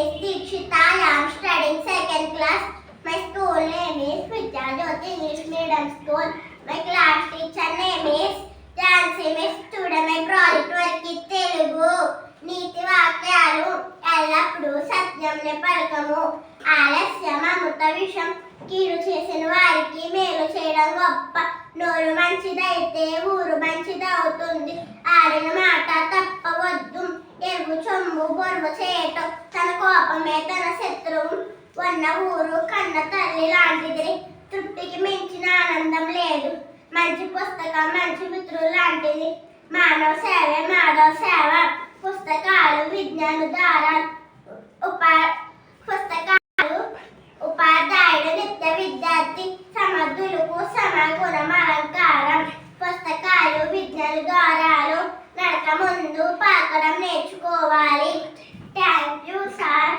is Dikshita. I am studying second class. My school name is Vidya Jyoti English Medium School. My class teacher name is Jansi Miss. Today my project work is Telugu. నీతి వాక్యాలు ఎల్లప్పుడూ సత్యంని పలకము. ఆలస్యం అమృత విషం. కీడు చేసిన వారికి మేలు చేయడం గొప్ప. నోరు మంచిదైతే ఊరు మంచిదవుతుంది. ఆడిన మాట తప్పవద్దు. ఎరుగు చొమ్ము బొరుగు చేయటం తన కోపమే తన శత్రువు. వన్న ఊరు కన్న తల్లి లాంటిది. తృప్తికి మించిన ఆనందం లేదు. మంచి పుస్తకం మంచి మిత్రులు లాంటిది. మానవ సేవే మాధవ సేవ. పుస్తకాలు విజ్ఞాన దారాలు. పుస్తకాలు ఉపాధ్యాయుడు నిత్య విద్యార్థి. సమర్థులకు సమగుణం అలంకారం. పుస్తకాలు విజ్ఞాన ద్వారాలు. నడక ముందు పాకడం నేర్చుకో.